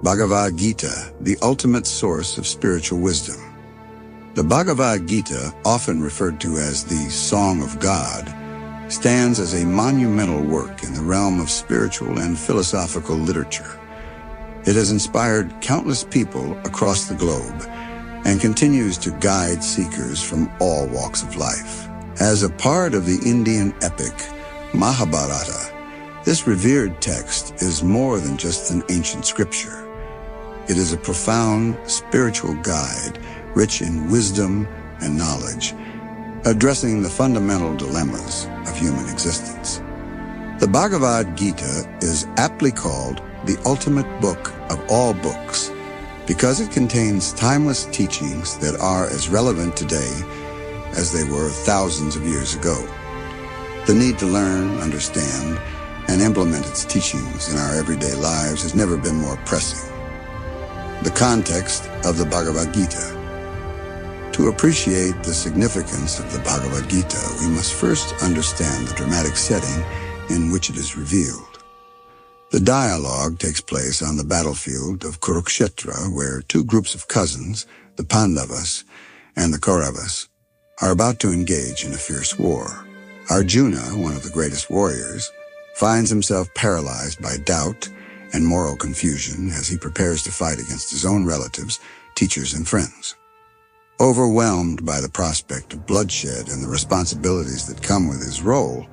Bhagavad Gita, the ultimate source of spiritual wisdom. The Bhagavad Gita, often referred to as the Song of God, stands as a monumental work in the realm of spiritual and philosophical literature. It has inspired countless people across the globe and continues to guide seekers from all walks of life. As a part of the Indian epic Mahabharata, this revered text is more than just an ancient scripture. It is a profound spiritual guide, rich in wisdom and knowledge, addressing the fundamental dilemmas of human existence. The Bhagavad Gita is aptly called the ultimate book of all books because it contains timeless teachings that are as relevant today as they were thousands of years ago. The need to learn, understand, and implement its teachings in our everyday lives has never been more pressing. The context of the Bhagavad Gita. To appreciate the significance of the Bhagavad Gita, we must first understand the dramatic setting in which it is revealed. The dialogue takes place on the battlefield of Kurukshetra, where two groups of cousins, the Pandavas and the Kauravas, are about to engage in a fierce war. Arjuna, one of the greatest warriors, finds himself paralyzed by doubt and moral confusion as he prepares to fight against his own relatives, teachers, and friends. Overwhelmed by the prospect of bloodshed and the responsibilities that come with his role,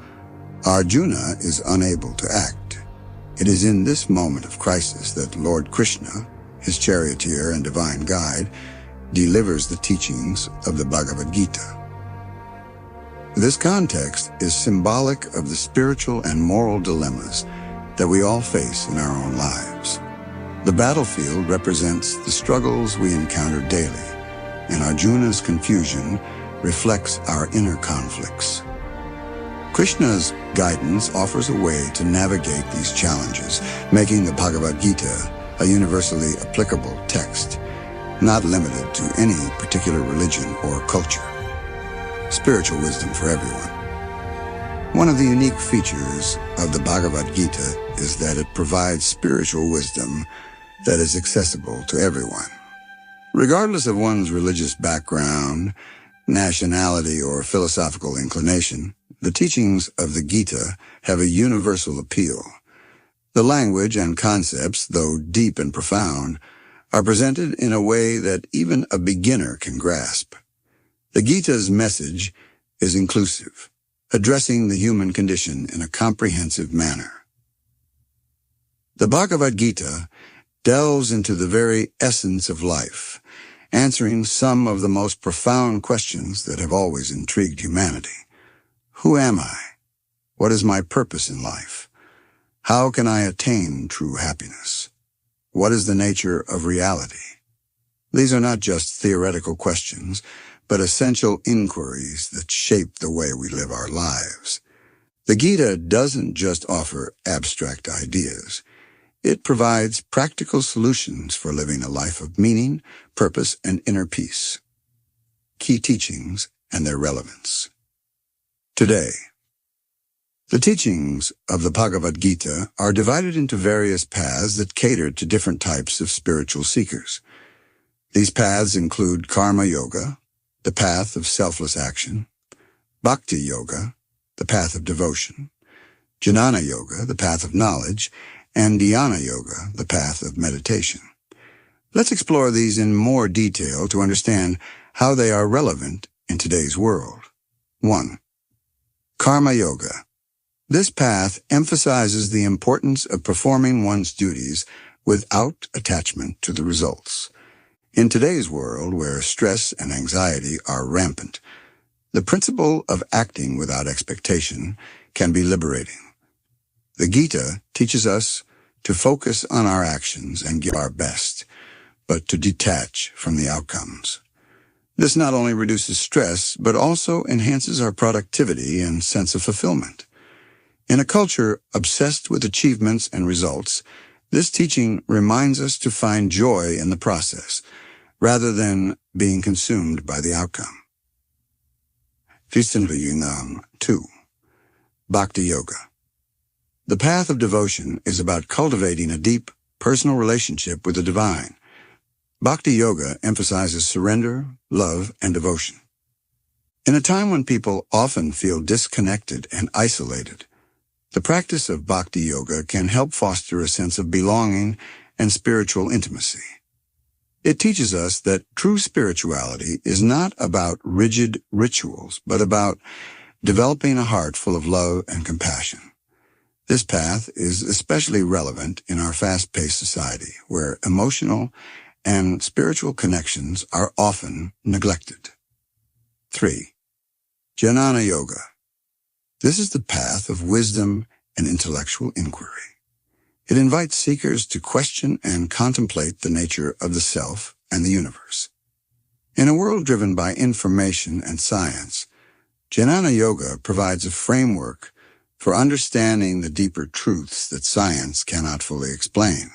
Arjuna is unable to act. It is in this moment of crisis that Lord Krishna, his charioteer and divine guide, delivers the teachings of the Bhagavad Gita. This context is symbolic of the spiritual and moral dilemmas that we all face in our own lives. The battlefield represents the struggles we encounter daily, and Arjuna's confusion reflects our inner conflicts. Krishna's guidance offers a way to navigate these challenges, making the Bhagavad Gita a universally applicable text, not limited to any particular religion or culture. Spiritual wisdom for everyone. One of the unique features of the Bhagavad Gita is that it provides spiritual wisdom that is accessible to everyone. Regardless of one's religious background, nationality, or philosophical inclination, the teachings of the Gita have a universal appeal. The language and concepts, though deep and profound, are presented in a way that even a beginner can grasp. The Gita's message is inclusive, addressing the human condition in a comprehensive manner. The Bhagavad Gita delves into the very essence of life, answering some of the most profound questions that have always intrigued humanity. Who am I? What is my purpose in life? How can I attain true happiness? What is the nature of reality? These are not just theoretical questions, but essential inquiries that shape the way we live our lives. The Gita doesn't just offer abstract ideas. It provides practical solutions for living a life of meaning, purpose, and inner peace. Key teachings and their relevance. Today, the teachings of the Bhagavad Gita are divided into various paths that cater to different types of spiritual seekers. These paths include Karma Yoga, the path of selfless action; Bhakti Yoga, the path of devotion; Jnana Yoga, the path of knowledge; and Dhyana Yoga, the path of meditation. Let's explore these in more detail to understand how they are relevant in today's world. 1. Karma Yoga. This path emphasizes the importance of performing one's duties without attachment to the results. In today's world, where stress and anxiety are rampant, the principle of acting without expectation can be liberating. The Gita teaches us to focus on our actions and give our best, but to detach from the outcomes. This not only reduces stress, but also enhances our productivity and sense of fulfillment. In a culture obsessed with achievements and results, this teaching reminds us to find joy in the process, rather than being consumed by the outcome. 2. Bhakti Yoga. The path of devotion is about cultivating a deep, personal relationship with the divine. Bhakti Yoga emphasizes surrender, love, and devotion. In a time when people often feel disconnected and isolated, the practice of Bhakti Yoga can help foster a sense of belonging and spiritual intimacy. It teaches us that true spirituality is not about rigid rituals, but about developing a heart full of love and compassion. This path is especially relevant in our fast-paced society, where emotional and spiritual connections are often neglected. 3. Jnana Yoga. This is the path of wisdom and intellectual inquiry. It invites seekers to question and contemplate the nature of the self and the universe. In a world driven by information and science, Jnana Yoga provides a framework for understanding the deeper truths that science cannot fully explain.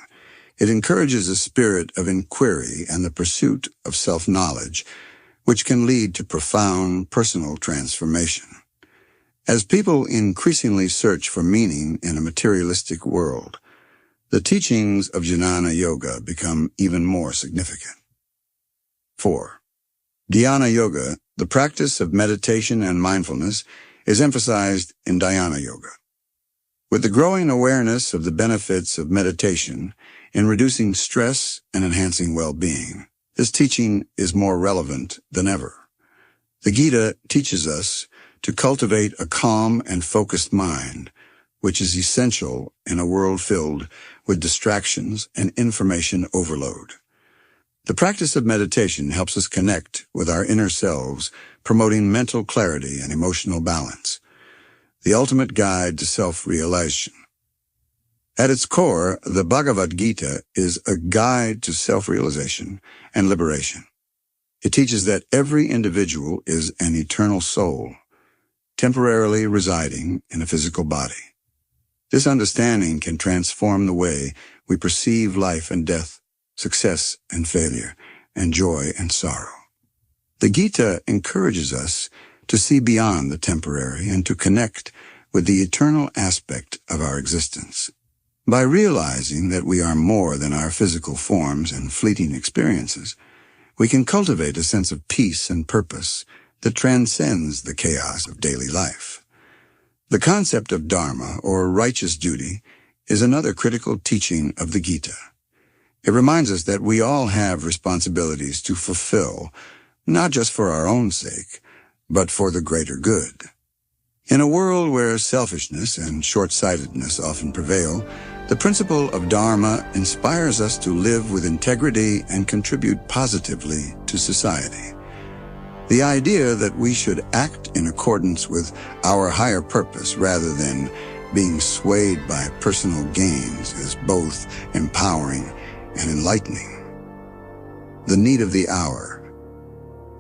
It encourages a spirit of inquiry and the pursuit of self-knowledge, which can lead to profound personal transformation. As people increasingly search for meaning in a materialistic world, the teachings of Jnana Yoga become even more significant. 4. Dhyana Yoga, the practice of meditation and mindfulness, is emphasized in Dhyana Yoga. With the growing awareness of the benefits of meditation in reducing stress and enhancing well-being, this teaching is more relevant than ever. The Gita teaches us to cultivate a calm and focused mind, which is essential in a world filled with distractions and information overload. The practice of meditation helps us connect with our inner selves, promoting mental clarity and emotional balance, the ultimate guide to self-realization. At its core, the Bhagavad Gita is a guide to self-realization and liberation. It teaches that every individual is an eternal soul, temporarily residing in a physical body. This understanding can transform the way we perceive life and death, success and failure, and joy and sorrow. The Gita encourages us to see beyond the temporary and to connect with the eternal aspect of our existence. By realizing that we are more than our physical forms and fleeting experiences, we can cultivate a sense of peace and purpose that transcends the chaos of daily life. The concept of dharma, or righteous duty, is another critical teaching of the Gita. It reminds us that we all have responsibilities to fulfill, not just for our own sake, but for the greater good. In a world where selfishness and short-sightedness often prevail, the principle of dharma inspires us to live with integrity and contribute positively to society. The idea that we should act in accordance with our higher purpose rather than being swayed by personal gains is both empowering and enlightening. The need of the hour.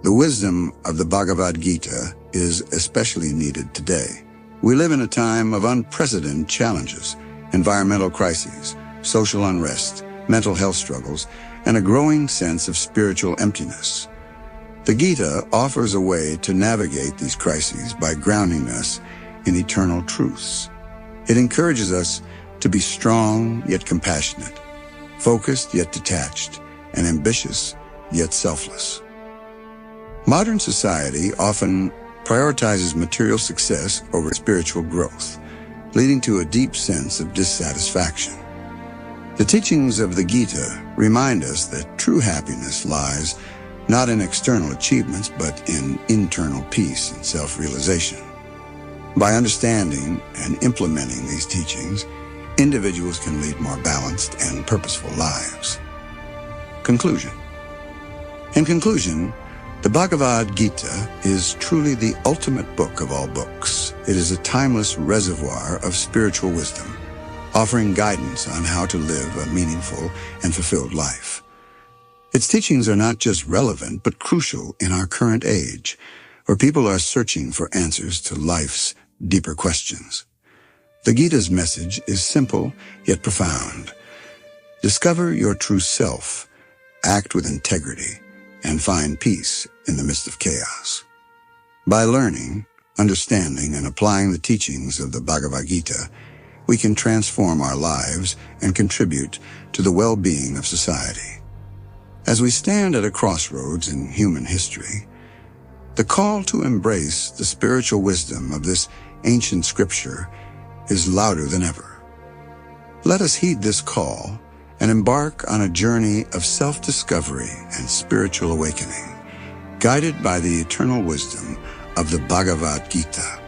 The wisdom of the Bhagavad Gita is especially needed today. We live in a time of unprecedented challenges, environmental crises, social unrest, mental health struggles, and a growing sense of spiritual emptiness. The Gita offers a way to navigate these crises by grounding us in eternal truths. It encourages us to be strong yet compassionate, focused yet detached, and ambitious yet selfless. Modern society often prioritizes material success over spiritual growth, leading to a deep sense of dissatisfaction. The teachings of the Gita remind us that true happiness lies not in external achievements, but in internal peace and self-realization. By understanding and implementing these teachings, individuals can lead more balanced and purposeful lives. Conclusion. In conclusion, the Bhagavad Gita is truly the ultimate book of all books. It is a timeless reservoir of spiritual wisdom, offering guidance on how to live a meaningful and fulfilled life. Its teachings are not just relevant, but crucial in our current age, where people are searching for answers to life's deeper questions. The Gita's message is simple yet profound. Discover your true self, act with integrity, and find peace in the midst of chaos. By learning, understanding, and applying the teachings of the Bhagavad Gita, we can transform our lives and contribute to the well-being of society. As we stand at a crossroads in human history, the call to embrace the spiritual wisdom of this ancient scripture is louder than ever. Let us heed this call and embark on a journey of self-discovery and spiritual awakening, guided by the eternal wisdom of the Bhagavad Gita.